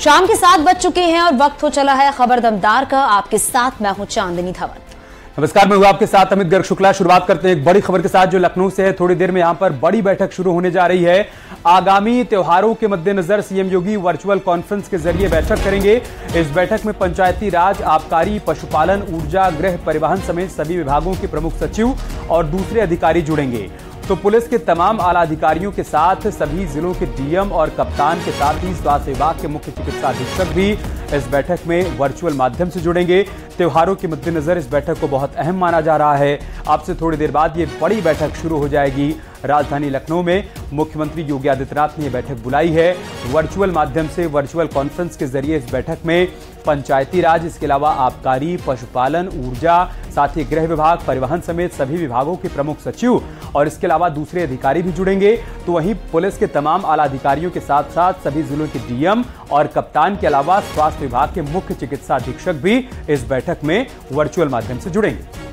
शाम के 7 बज चुके हैं और वक्त हो चला है खबर दमदार का। आपके साथ मैं हूं चांदनी धवन। नमस्कार, मैं हूं आपके साथ अमित गर्ग शुक्ला। शुरुआत करते हैं एक बड़ी खबर के साथ जो लखनऊ से है। थोड़ी देर में यहां पर बड़ी बैठक शुरू होने जा रही है। आगामी त्योहारों के मद्देनजर सीएम योगी वर्चुअल कॉन्फ्रेंस के जरिए बैठक करेंगे। इस बैठक में पंचायती राज, आबकारी, पशुपालन, ऊर्जा, गृह, परिवहन समेत सभी विभागों के प्रमुख सचिव और दूसरे अधिकारी जुड़ेंगे। तो पुलिस के तमाम आला अधिकारियों के साथ सभी जिलों के डीएम और कप्तान के साथ ही स्वास्थ्य विभाग के मुख्य चिकित्सा अधीक्षक भी इस बैठक में वर्चुअल माध्यम से जुड़ेंगे। त्योहारों के मद्देनजर इस बैठक को बहुत अहम माना जा रहा है। अब से थोड़ी देर बाद ये बड़ी बैठक शुरू हो जाएगी। राजधानी लखनऊ में मुख्यमंत्री योगी आदित्यनाथ ने यह बैठक बुलाई है। वर्चुअल माध्यम से वर्चुअल कॉन्फ्रेंस के जरिए इस बैठक में पंचायती राज, इसके अलावा आबकारी, पशुपालन, ऊर्जा, साथ ही गृह विभाग, परिवहन समेत सभी विभागों के प्रमुख सचिव और इसके अलावा दूसरे अधिकारी भी जुड़ेंगे। तो वहीं पुलिस के तमाम आला अधिकारियों के साथ साथ सभी जिलों के डीएम और कप्तान के अलावा स्वास्थ्य विभाग के मुख्य चिकित्सा अधीक्षक भी इस बैठक में वर्चुअल माध्यम से जुड़ेंगे।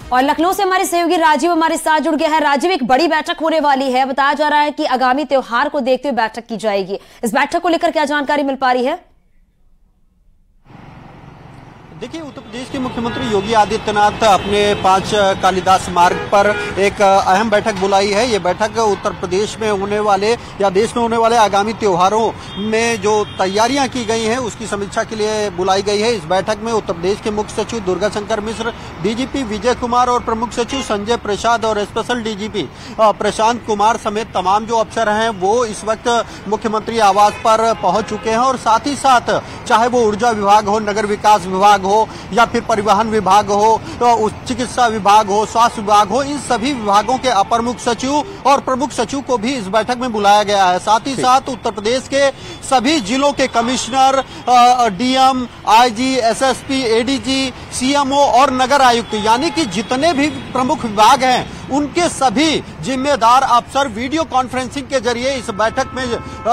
और लखनऊ से हमारे सहयोगी राजीव हमारे साथ जुड़ गया है। राजीव, एक बड़ी बैठक होने वाली है। बताया जा रहा है कि आगामी त्योहार को देखते हुए बैठक की जाएगी। इस बैठक को लेकर क्या जानकारी मिल पा रही है? देखिए, उत्तर प्रदेश के मुख्यमंत्री योगी आदित्यनाथ अपने 5 कालिदास मार्ग पर एक अहम बैठक बुलाई है। ये बैठक उत्तर प्रदेश में होने वाले या देश में होने वाले आगामी त्योहारों में जो तैयारियां की गई हैं उसकी समीक्षा के लिए बुलाई गई है। इस बैठक में उत्तर प्रदेश के मुख्य सचिव दुर्गा शंकर मिश्र, डीजीपी विजय कुमार और प्रमुख सचिव संजय प्रसाद और स्पेशल डीजीपी प्रशांत कुमार समेत तमाम जो अफसर हैं वो इस वक्त मुख्यमंत्री आवास पर पहुंच चुके हैं। और साथ ही साथ चाहे वो ऊर्जा विभाग हो, नगर विकास विभाग हो या फिर परिवहन विभाग हो, तो चिकित्सा विभाग हो, स्वास्थ्य विभाग हो, इन सभी विभागों के अपर मुख्य सचिव और प्रमुख सचिव को भी इस बैठक में बुलाया गया है। साथ ही साथ उत्तर प्रदेश के सभी जिलों के commissioner, DM, IG, SSP, ADG, CMO और नगर आयुक्त यानी कि जितने भी प्रमुख विभाग हैं उनके सभी जिम्मेदार अफसर वीडियो कॉन्फ्रेंसिंग के जरिए इस बैठक में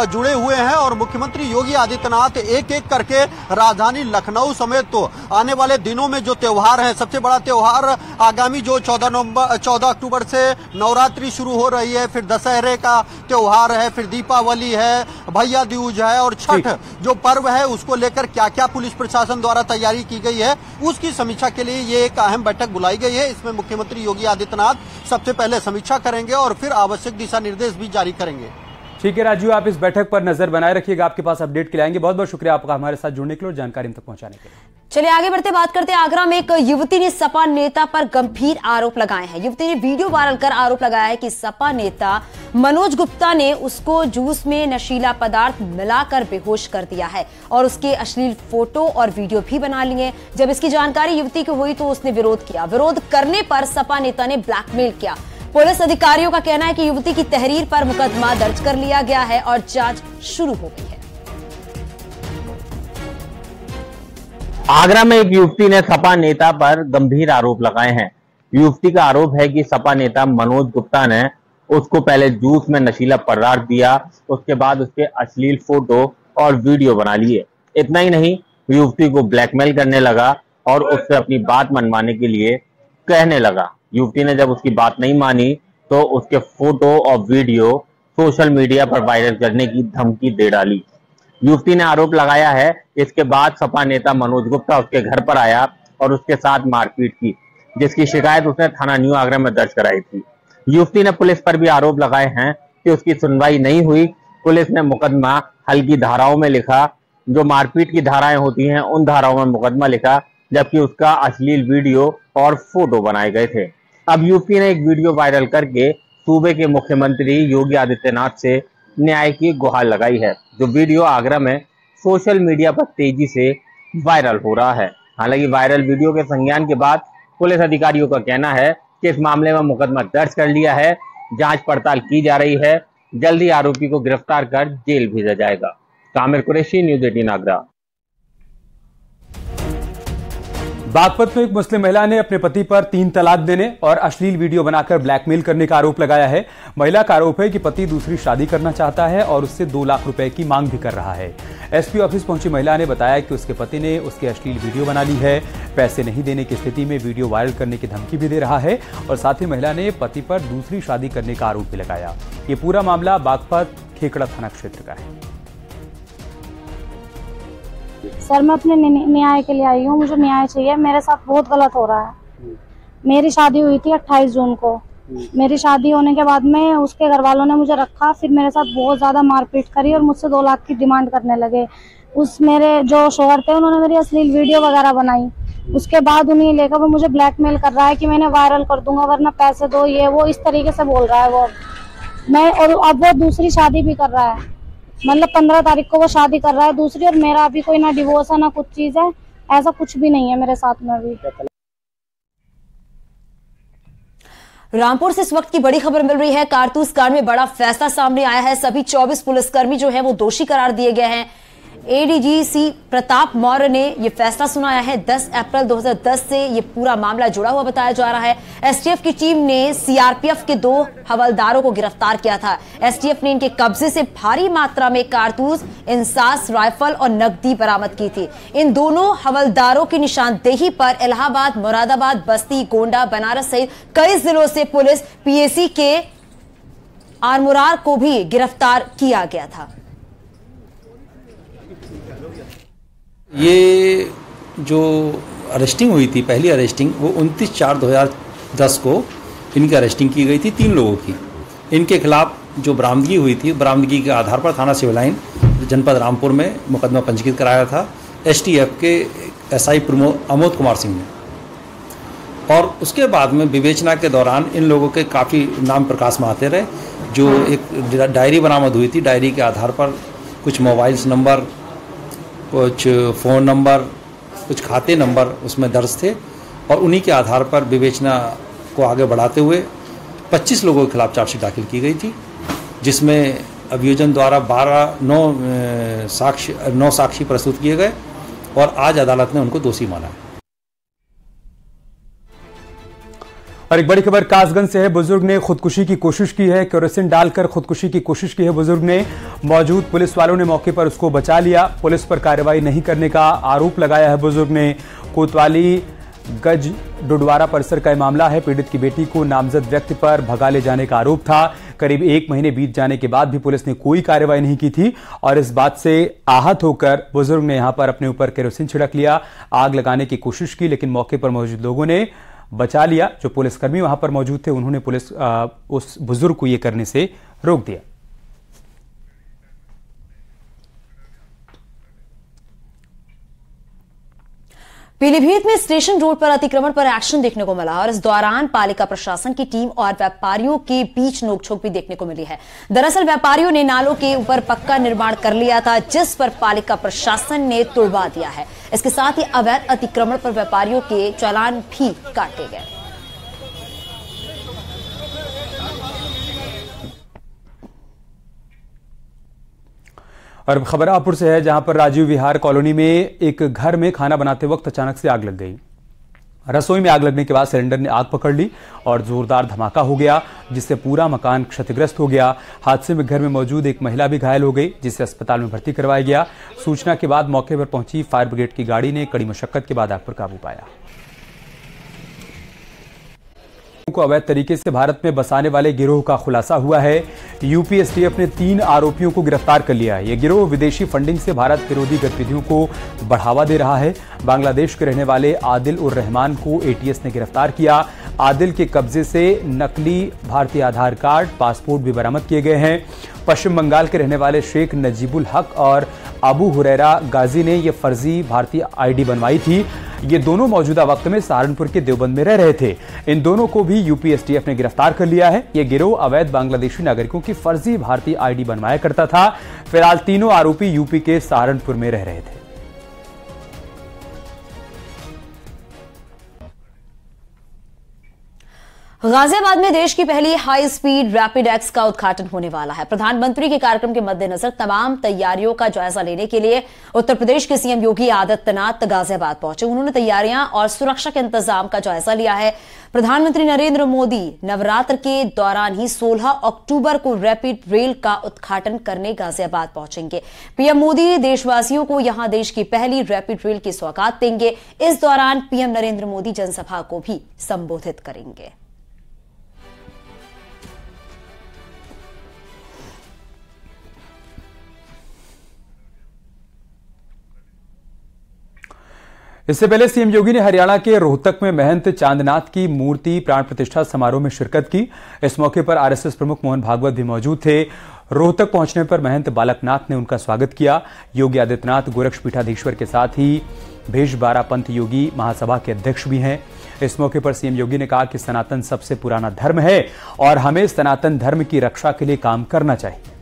जुड़े हुए हैं। और मुख्यमंत्री योगी आदित्यनाथ एक एक करके राजधानी लखनऊ समेत तो आने वाले दिनों में जो त्योहार है, सबसे बड़ा त्योहार आगामी जो 14 अक्टूबर से नवरात्रि शुरू हो रही है, फिर दशहरे का त्योहार है, फिर दीपावली है, भैया दूज है और छठ जो पर्व है उसको लेकर क्या क्या पुलिस प्रशासन द्वारा तैयारी की गई है उसकी समीक्षा के लिए ये एक अहम बैठक बुलाई गई है। इसमें मुख्यमंत्री योगी आदित्यनाथ सबसे पहले समीक्षा करेंगे और फिर आवश्यक दिशा निर्देश भी जारी करेंगे। ठीक है राजीव, आप इस बैठक पर नजर बनाए रखिएगा। आपके पास अपडेट के लिए आएंगे। बहुत बहुत शुक्रिया आपका हमारे साथ जुड़ने के लिए और जानकारी हम तक पहुंचाने के लिए। चलिए आगे बढ़ते बात करते हैं। आगरा में एक युवती ने सपा नेता पर गंभीर आरोप लगाए हैं। युवती ने वीडियो वायरल कर आरोप लगाया है कि सपा नेता मनोज गुप्ता ने उसको जूस में नशीला पदार्थ मिलाकर बेहोश कर दिया है और उसके अश्लील फोटो और वीडियो भी बना लिए। जब इसकी जानकारी युवती को हुई तो उसने विरोध किया। विरोध करने पर सपा नेता ने ब्लैकमेल किया। पुलिस अधिकारियों का कहना है कि युवती की तहरीर पर मुकदमा दर्ज कर लिया गया है और जांच शुरू हो गई है। आगरा में एक युवती ने सपा नेता पर गंभीर आरोप लगाए हैं। युवती का आरोप है कि सपा नेता मनोज गुप्ता ने उसको पहले जूस में नशीला पदार्थ दिया, उसके बाद उसके अश्लील फोटो और वीडियो बना लिए। इतना ही नहीं, युवती को ब्लैकमेल करने लगा और उससे अपनी बात मनवाने के लिए कहने लगा। युवती ने जब उसकी बात नहीं मानी तो उसके फोटो और वीडियो सोशल मीडिया पर वायरल करने की धमकी दे डाली। युवती ने आरोप लगाया है इसके बाद सपा नेता मनोज गुप्ता उसके घर पर आया और उसके साथ मारपीट की, जिसकी शिकायत उसने थाना न्यू आगरा में दर्ज कराई थी। युवती ने पुलिस पर भी आरोप लगाए हैं कि उसकी सुनवाई नहीं हुई। पुलिस ने मुकदमा हल्की धाराओं में लिखा, जो मारपीट की धाराएं होती हैं उन धाराओं में मुकदमा लिखा, जबकि उसका अश्लील वीडियो और फोटो बनाए गए थे। अब युवती ने एक वीडियो वायरल करके सूबे के मुख्यमंत्री योगी आदित्यनाथ से न्याय की गुहार लगाई है। जो वीडियो आगरा में सोशल मीडिया पर तेजी से वायरल हो रहा है। हालांकि वायरल वीडियो के संज्ञान के बाद पुलिस अधिकारियों का कहना है कि इस मामले में मुकदमा दर्ज कर लिया है, जांच पड़ताल की जा रही है, जल्दी आरोपी को गिरफ्तार कर जेल भेजा जाएगा। कामिर कुरैशी, न्यूज़ 18 आगरा। बागपत में एक मुस्लिम महिला ने अपने पति पर 3 तलाक देने और अश्लील वीडियो बनाकर ब्लैकमेल करने का आरोप लगाया है। महिला का आरोप है कि पति दूसरी शादी करना चाहता है और उससे 2 लाख रुपए की मांग भी कर रहा है। एसपी ऑफिस पहुंची महिला ने बताया कि उसके पति ने उसकी अश्लील वीडियो बना ली है। पैसे नहीं देने की स्थिति में वीडियो वायरल करने की धमकी भी दे रहा है और साथ ही महिला ने पति पर दूसरी शादी करने का आरोप भी लगाया। ये पूरा मामला बागपत खेकड़ा थाना क्षेत्र का है। सर, मैं अपने न्याय के लिए आई हूँ, मुझे न्याय चाहिए। मेरे साथ बहुत गलत हो रहा है। मेरी शादी हुई थी 28 जून को। मेरी शादी होने के बाद में उसके घर वालों ने मुझे रखा, फिर मेरे साथ बहुत ज्यादा मारपीट करी और मुझसे 2 लाख की डिमांड करने लगे। उस मेरे जो शोहर थे उन्होंने मेरी अश्लील वीडियो वगैरह बनाई। उसके बाद उन्हें लेकर वो मुझे ब्लैकमेल कर रहा है कि मैंने वायरल कर दूंगा वरना पैसे दो, ये वो इस तरीके से बोल रहा है वो। मैं और अब वो दूसरी शादी भी कर रहा है, मतलब 15 तारीख को वो शादी कर रहा है दूसरी, और मेरा अभी कोई ना डिवोर्स है ना कुछ चीज है, ऐसा कुछ भी नहीं है मेरे साथ में अभी। रामपुर से इस वक्त की बड़ी खबर मिल रही है। कारतूस कांड में बड़ा फैसला सामने आया है। सभी 24 पुलिसकर्मी जो है वो दोषी करार दिए गए हैं। एडीजीसी प्रताप मौर्य ने यह फैसला सुनाया है। 10 अप्रैल 2010 से यह पूरा मामला जुड़ा हुआ बताया जा रहा है। एसटीएफ की टीम ने सीआरपीएफ के 2 हवलदारों को गिरफ्तार किया था। एसटीएफ ने इनके कब्जे से भारी मात्रा में कारतूस, इंसास राइफल और नकदी बरामद की थी। इन दोनों हवलदारों की निशानदेही पर इलाहाबाद, मुरादाबाद, बस्ती, गोंडा, बनारस सहित कई जिलों से पुलिस पीएसी के आरमुरार को भी गिरफ्तार किया गया था। ये जो अरेस्टिंग हुई थी, पहली अरेस्टिंग, वो 29/4/2010 को इनकी अरेस्टिंग की गई थी 3 लोगों की। इनके खिलाफ जो बरामदगी हुई थी, बरामदगी के आधार पर थाना सिविल लाइन जनपद रामपुर में मुकदमा पंजीकृत कराया था एसटीएफ के एसआई अमोद कुमार सिंह ने। और उसके बाद में विवेचना के दौरान इन लोगों के काफ़ी नाम प्रकाश में आते रहे। जो एक डायरी बरामद हुई थी, डायरी के आधार पर कुछ मोबाइल्स नंबर, कुछ फ़ोन नंबर, कुछ खाते नंबर उसमें दर्ज थे और उन्हीं के आधार पर विवेचना को आगे बढ़ाते हुए 25 लोगों के खिलाफ चार्जशीट दाखिल की गई थी, जिसमें अभियोजन द्वारा 9 साक्षी प्रस्तुत किए गए और आज अदालत ने उनको दोषी माना है। और एक बड़ी खबर कासगंज से है। बुजुर्ग ने खुदकुशी की कोशिश की है। केरोसिन डालकर खुदकुशी की कोशिश की है बुजुर्ग ने। मौजूद पुलिस वालों ने मौके पर उसको बचा लिया। पुलिस पर कार्रवाई नहीं करने का आरोप लगाया है बुजुर्ग ने। कोतवाली गज डुडवारा परिसर का मामला है। पीड़ित की बेटी को नामजद व्यक्ति पर भगा ले जाने का आरोप था। करीब 1 महीने बीत जाने के बाद भी पुलिस ने कोई कार्रवाई नहीं की थी और इस बात से आहत होकर बुजुर्ग ने यहां पर अपने ऊपर केरोसिन छिड़क लिया। आग लगाने की कोशिश की लेकिन मौके पर मौजूद लोगों ने बचा लिया। जो पुलिसकर्मी वहां पर मौजूद थे उन्होंने उस बुजुर्ग को यह करने से रोक दिया। पीलीभीत में स्टेशन रोड पर अतिक्रमण पर एक्शन देखने को मिला और इस दौरान पालिका प्रशासन की टीम और व्यापारियों के बीच नोकझोंक भी देखने को मिली है। दरअसल व्यापारियों ने नालों के ऊपर पक्का निर्माण कर लिया था, जिस पर पालिका प्रशासन ने तुड़वा दिया है। इसके साथ ही अवैध अतिक्रमण पर व्यापारियों के चालान भी काटे गए। और खबर रामपुर से है, जहां पर राजीव विहार कॉलोनी में एक घर में खाना बनाते वक्त अचानक से आग लग गई। रसोई में आग लगने के बाद सिलेंडर ने आग पकड़ ली और जोरदार धमाका हो गया, जिससे पूरा मकान क्षतिग्रस्त हो गया। हादसे में घर में मौजूद एक महिला भी घायल हो गई, जिसे अस्पताल में भर्ती करवाया गया। सूचना के बाद मौके पर पहुंची फायर ब्रिगेड की गाड़ी ने कड़ी मशक्कत के बाद आग पर काबू पाया। को अवैध तरीके से भारत में बसाने वाले गिरोह का खुलासा हुआ है। यूपी एसटीएफ ने 3 आरोपियों को गिरफ्तार कर लिया है। यह गिरोह विदेशी फंडिंग से भारत विरोधी गतिविधियों को बढ़ावा दे रहा है। बांग्लादेश के रहने वाले आदिल उर रहमान को एटीएस ने गिरफ्तार किया। आदिल के कब्जे से नकली भारतीय आधार कार्ड, पासपोर्ट भी बरामद किए गए हैं। पश्चिम बंगाल के रहने वाले शेख नजीबुल हक और अबू हुरैरा गाजी ने यह फर्जी भारतीय आईडी बनवाई थी। ये दोनों मौजूदा वक्त में सहारनपुर के देवबंद में रह रहे थे। इन दोनों को भी यूपी एसटीएफ ने गिरफ्तार कर लिया है। यह गिरोह अवैध बांग्लादेशी नागरिकों की फर्जी भारतीय आईडी बनवाया करता था। फिलहाल तीनों आरोपी यूपी के सहारनपुर में रह रहे थे। गाजियाबाद में देश की पहली हाई स्पीड रैपिड एक्स का उद्घाटन होने वाला है। प्रधानमंत्री के कार्यक्रम के मद्देनजर तमाम तैयारियों का जायजा लेने के लिए उत्तर प्रदेश के सीएम योगी आदित्यनाथ गाजियाबाद पहुंचे। उन्होंने तैयारियां और सुरक्षा के इंतजाम का जायजा लिया है। प्रधानमंत्री नरेंद्र मोदी नवरात्र के दौरान ही 16 अक्टूबर को रैपिड रेल का उद्घाटन करने गाजियाबाद पहुंचेंगे। पीएम मोदी देशवासियों को यहां देश की पहली रैपिड रेल की सौगात देंगे। इस दौरान पीएम नरेंद्र मोदी जनसभा को भी संबोधित करेंगे। इससे पहले सीएम योगी ने हरियाणा के रोहतक में महंत चांदनाथ की मूर्ति प्राण प्रतिष्ठा समारोह में शिरकत की। इस मौके पर आरएसएस प्रमुख मोहन भागवत भी मौजूद थे। रोहतक पहुंचने पर महंत बालकनाथ ने उनका स्वागत किया। योगी आदित्यनाथ गोरक्ष पीठाधीश्वर के साथ ही भेषबारा पंथ योगी महासभा के अध्यक्ष भी हैं। इस मौके पर सीएम योगी ने कहा कि सनातन सबसे पुराना धर्म है और हमें सनातन धर्म की रक्षा के लिए काम करना चाहिए।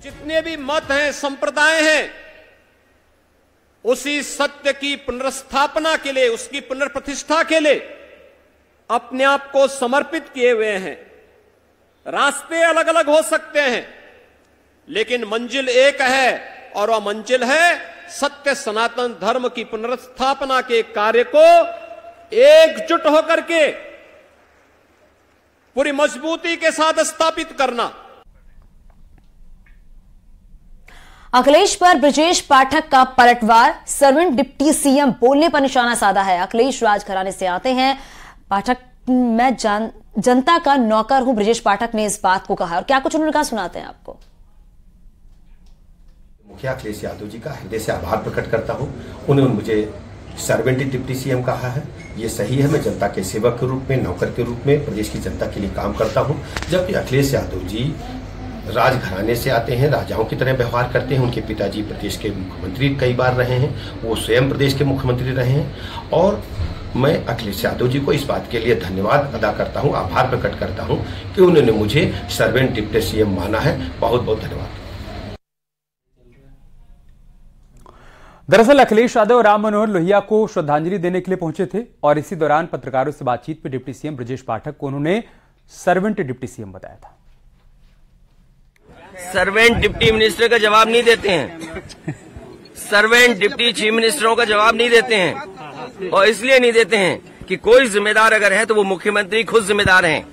जितने भी मत हैं, संप्रदाय हैं, उसी सत्य की पुनर्स्थापना के लिए, उसकी पुनर्प्रतिष्ठा के लिए अपने आप को समर्पित किए हुए हैं। रास्ते अलग अलग हो सकते हैं, लेकिन मंजिल एक है और वह मंजिल है सत्य सनातन धर्म की पुनर्स्थापना के कार्य को एकजुट होकर के पूरी मजबूती के साथ स्थापित करना। अखिलेश पर ब्रजेश पाठक का पलटवार, सर्वेंट डिप्टी सीएम बोलने पर निशाना साधा है। अखिलेश राजघराने से आते हैं। पाठक मैं जनता का नौकर हूं, ब्रजेश पाठक ने इस बात को कहा। और क्या कुछ उन्होंने कहा, सुनाते हैं आपको। मुखिया अखिलेश यादव जी का हृदय से आभार प्रकट करता हूं। उन्होंने मुझे सर्वेंट डिप्टी सीएम कहा है, ये सही है। मैं जनता के सेवक के रूप में, नौकर के रूप में प्रदेश की जनता के लिए काम करता हूं। जबकि अखिलेश यादव जी राजघराने से आते हैं, राजाओं की तरह व्यवहार करते हैं। उनके पिताजी प्रदेश के मुख्यमंत्री कई बार रहे हैं, वो स्वयं प्रदेश के मुख्यमंत्री रहे हैं। और मैं अखिलेश यादव जी को इस बात के लिए धन्यवाद अदा करता हूं, आभार प्रकट करता हूं कि उन्होंने मुझे सर्वेंट डिप्टी सीएम माना है। बहुत बहुत धन्यवाद। दरअसल अखिलेश यादव राम मनोहर लोहिया को श्रद्धांजलि देने के लिए पहुंचे थे और इसी दौरान पत्रकारों से बातचीत में डिप्टी सीएम ब्रजेश पाठक को उन्होंने सर्वेंट डिप्टी सीएम बताया था। सर्वेंट डिप्टी मिनिस्टर का जवाब नहीं देते हैं, सर्वेंट डिप्टी चीफ मिनिस्टरों का जवाब नहीं देते हैं। और इसलिए नहीं देते हैं कि कोई जिम्मेदार अगर है तो वो मुख्यमंत्री खुद जिम्मेदार हैं।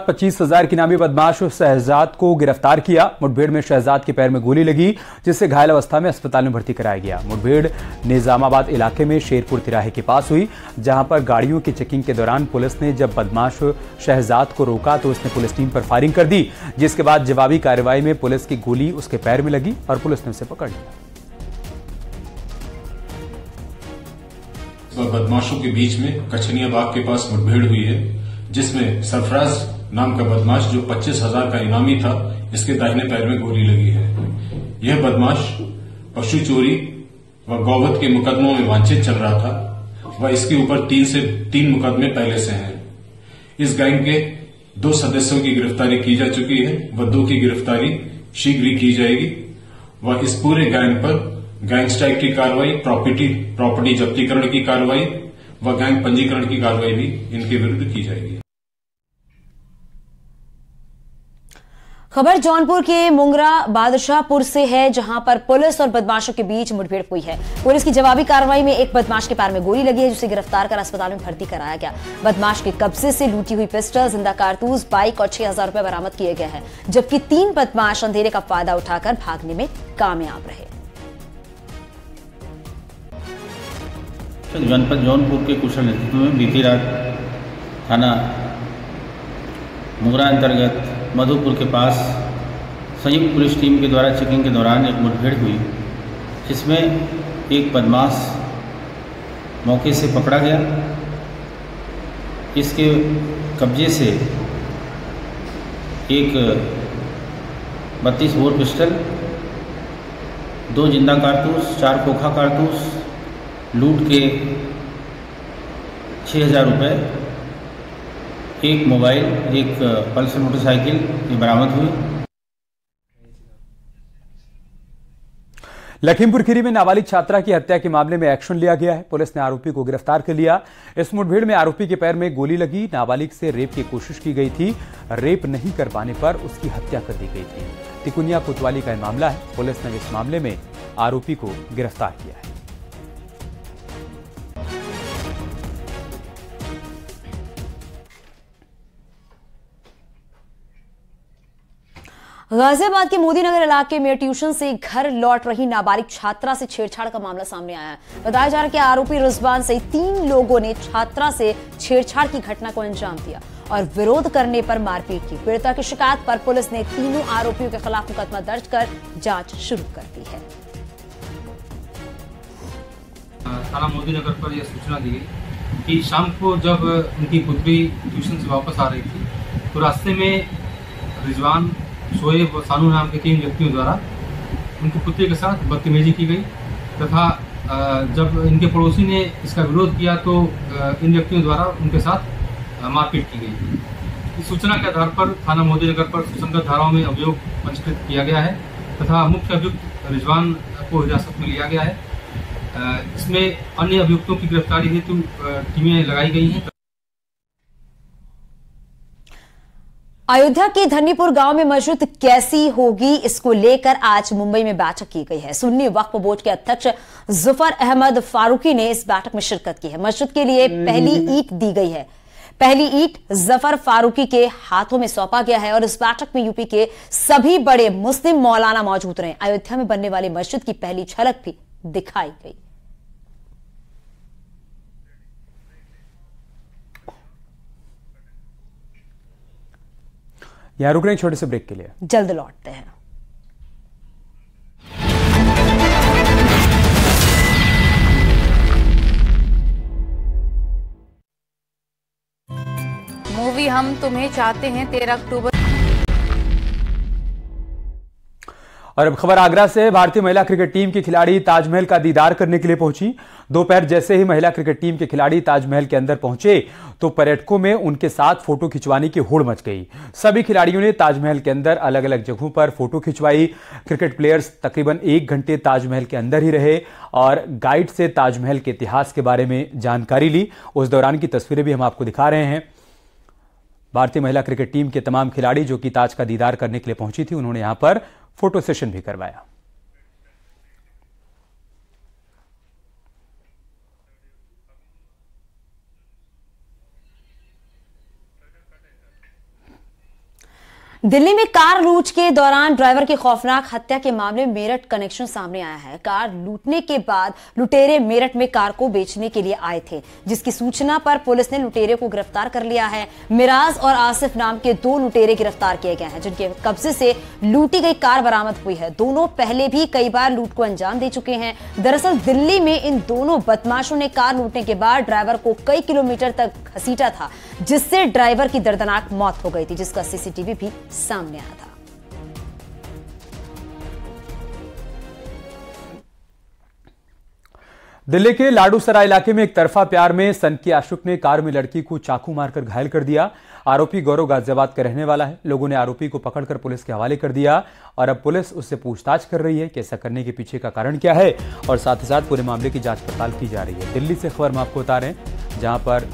25,000 की नामी बदमाश शहजाद को गिरफ्तार किया। मुठभेड़ में शहजाद के पैर में गोली लगी, जिससे घायल अवस्था में अस्पताल में भर्ती कराया गया। मुठभेड़ निजामाबाद इलाके में शेरपुर तिराहे के पास हुई, जहां पर गाड़ियों की चेकिंग के दौरान पुलिस ने जब बदमाश शहजाद को रोका तो उसने पुलिस टीम पर फायरिंग कर दी, जिसके बाद जवाबी कार्रवाई में पुलिस की गोली उसके पैर में लगी और पुलिस ने उसे पकड़ लिया। बदमाशों के बीच में कचनिया बाग के पास मुठभेड़ हुई है, जिसमें सरफराज नाम का बदमाश जो 25,000 का इनामी था, इसके दाहिने पैर में गोली लगी है। यह बदमाश पशु चोरी व गौवध के मुकदमों में वांछित चल रहा था व इसके ऊपर 3 मुकदमे पहले से हैं। इस गैंग के 2 सदस्यों की गिरफ्तारी की जा चुकी है व 2 की गिरफ्तारी शीघ्र ही की जाएगी व इस पूरे गैंग पर गैंग स्ट्राइक की कार्रवाई, प्रॉपर्टी जब्तीकरण की कार्रवाई व गैंग पंजीकरण की कार्रवाई भी इनके विरुद्ध की जाएगी। खबर जौनपुर के मुंगरा बादशाहपुर से है, जहां पर पुलिस और बदमाशों के बीच मुठभेड़ हुई है। पुलिस की जवाबी कार्रवाई में एक बदमाश के पैर में गोली लगी है, जिसे गिरफ्तार कर अस्पताल में भर्ती कराया गया। बदमाश के कब्जे से लूटी हुई पिस्टल, जिंदा कारतूस, बाइक और 6,000 रुपए बरामद किए गए हैं, जबकि 3 बदमाश अंधेरे का फायदा उठाकर भागने में कामयाब रहे। जनपद जौनपुर के कुशल नेतृत्व में बीती रात थाना मुंगरा अंतर्गत मधुपुर के पास संयुक्त पुलिस टीम के द्वारा चेकिंग के दौरान एक मुठभेड़ हुई, जिसमें एक बदमाश मौके से पकड़ा गया। इसके कब्जे से एक 32 बोर पिस्टल, 2 जिंदा कारतूस, 4 खोखा कारतूस, लूट के 6,000 रुपये, एक मोबाइल, एक पल्सर मोटरसाइकिल ये बरामद हुई। लखीमपुर खीरी में नाबालिग छात्रा की हत्या के मामले में एक्शन लिया गया है। पुलिस ने आरोपी को गिरफ्तार कर लिया। इस मुठभेड़ में आरोपी के पैर में गोली लगी। नाबालिग से रेप की कोशिश की गई थी। रेप नहीं कर पाने पर उसकी हत्या कर दी गई थी। तिकुनिया कोतवाली का यह मामला है। पुलिस ने इस मामले में आरोपी को गिरफ्तार किया है। गाजियाबाद के मोदीनगर इलाके में ट्यूशन से घर लौट रही नाबालिग छात्रा से छेड़छाड़ का मामला सामने आया है। बताया जा रहा है कि आरोपी रिजवान सहित 3 लोगों ने छात्रा से छेड़छाड़ की घटना को अंजाम दिया और विरोध करने पर मारपीट की। पीड़िता की शिकायत पर पुलिस ने तीनों आरोपियों के खिलाफ मुकदमा दर्ज कर जांच शुरू कर दी है। थाना मोदीनगर पर यह सूचना दी गई कि शाम को जब उनकी पुत्री ट्यूशन से वापस आ रही थी तो रास्ते में रिजवान, शोएब और सानू नाम के 3 व्यक्तियों द्वारा उनकी पुत्री के साथ बदतमीजी की गई तथा जब इनके पड़ोसी ने इसका विरोध किया तो इन व्यक्तियों द्वारा उनके साथ मारपीट की गई। इस सूचना के आधार पर थाना मोदीनगर पर सुसंगत धाराओं में अभियोग पंजीकृत किया गया है तथा मुख्य अभियुक्त रिजवान को हिरासत में लिया गया है। इसमें अन्य अभियुक्तों की गिरफ्तारी हेतु टीमें लगाई गई हैं। अयोध्या के धन्नीपुर गांव में मस्जिद कैसी होगी, इसको लेकर आज मुंबई में बैठक की गई है। सुन्नी वक्फ बोर्ड के अध्यक्ष जुफर अहमद फारूकी ने इस बैठक में शिरकत की है। मस्जिद के लिए पहली ईंट दी गई है। पहली ईंट जफर फारूकी के हाथों में सौंपा गया है और इस बैठक में यूपी के सभी बड़े मुस्लिम मौलाना मौजूद रहे। अयोध्या में बनने वाली मस्जिद की पहली झलक भी दिखाई गई। यहां रुक रहे हैं छोटे से ब्रेक के लिए, जल्द लौटते हैं। मूवी हम तुम्हें चाहते हैं 13 अक्टूबर। और अब खबर आगरा से। भारतीय महिला क्रिकेट टीम की खिलाड़ी ताजमहल का दीदार करने के लिए पहुंची। दोपहर जैसे ही महिला क्रिकेट टीम के खिलाड़ी ताजमहल के अंदर पहुंचे तो पर्यटकों में उनके साथ फोटो खिंचवाने की होड़ मच गई। सभी खिलाड़ियों ने ताजमहल के अंदर अलग अलग जगहों पर फोटो खिंचवाई। क्रिकेट प्लेयर्स तकरीबन 1 घंटे ताजमहल के अंदर ही रहे और गाइड से ताजमहल के इतिहास के बारे में जानकारी ली। उस दौरान की तस्वीरें भी हम आपको दिखा रहे हैं। भारतीय महिला क्रिकेट टीम के तमाम खिलाड़ी जो कि ताज का दीदार करने के लिए पहुंची थी, उन्होंने यहां पर फोटो सेशन भी करवाया। दिल्ली में कार लूट के दौरान ड्राइवर की खौफनाक हत्या के मामले में मेरठ कनेक्शन सामने आया है। कार लूटने के बाद लुटेरे मेरठ में कार को बेचने के लिए आए थे, जिसकी सूचना पर पुलिस ने लुटेरे को गिरफ्तार कर लिया है। मिराज और आसिफ नाम के 2 लुटेरे गिरफ्तार किए गए हैं, जिनके कब्जे से लूटी गई कार बरामद हुई है। दोनों पहले भी कई बार लूट को अंजाम दे चुके हैं। दरअसल दिल्ली में इन दोनों बदमाशों ने कार लूटने के बाद ड्राइवर को कई किलोमीटर तक घसीटा था, जिससे ड्राइवर की दर्दनाक मौत हो गई थी, जिसका सीसीटीवी भी सामने आया था। दिल्ली के लाडूसराय इलाके में एक तरफा प्यार में सनकी आशिक ने कार में लड़की को चाकू मारकर घायल कर दिया। आरोपी गौरव गाजियाबाद का रहने वाला है। लोगों ने आरोपी को पकड़कर पुलिस के हवाले कर दिया और अब पुलिस उससे पूछताछ कर रही है कि ऐसा करने के पीछे का कारण क्या है और साथ ही साथ पूरे मामले की जांच पड़ताल की जा रही है। दिल्ली से खबर हम आपको बता रहे हैं, जहां पर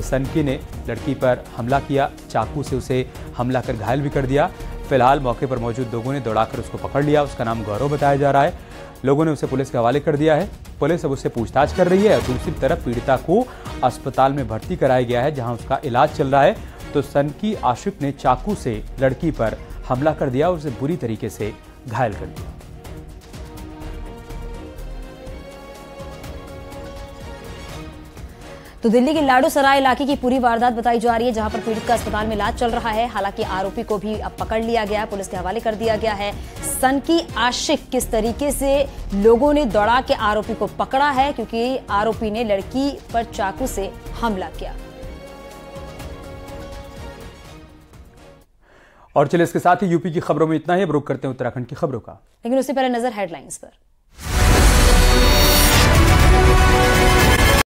सनकी ने लड़की पर हमला किया, चाकू से उसे हमला कर घायल भी कर दिया। फिलहाल मौके पर मौजूद लोगों ने दौड़ाकर उसको पकड़ लिया। उसका नाम गौरव बताया जा रहा है। लोगों ने उसे पुलिस के हवाले कर दिया है। पुलिस अब उससे पूछताछ कर रही है। दूसरी तरफ पीड़िता को अस्पताल में भर्ती कराया गया है, जहां उसका इलाज चल रहा है। तो सनकी आशिक ने चाकू से लड़की पर हमला कर दिया और उसे बुरी तरीके से घायल कर दिया। तो दिल्ली के लाडूसराय इलाके की पूरी वारदात बताई जा रही है, जहां पर पीड़ित का अस्पताल में इलाज चल रहा है। हालांकि आरोपी को भी अब पकड़ लिया गया है, पुलिस के हवाले कर दिया गया है। सनकी आशिक किस तरीके से लोगों ने दौड़ा के आरोपी को पकड़ा है, क्योंकि आरोपी ने लड़की पर चाकू से हमला किया। और चलिए इसके साथ ही यूपी की खबरों में इतना ही। अब रुक करते हैं उत्तराखंड की खबरों का, लेकिन उससे पहले नजर हेडलाइंस पर।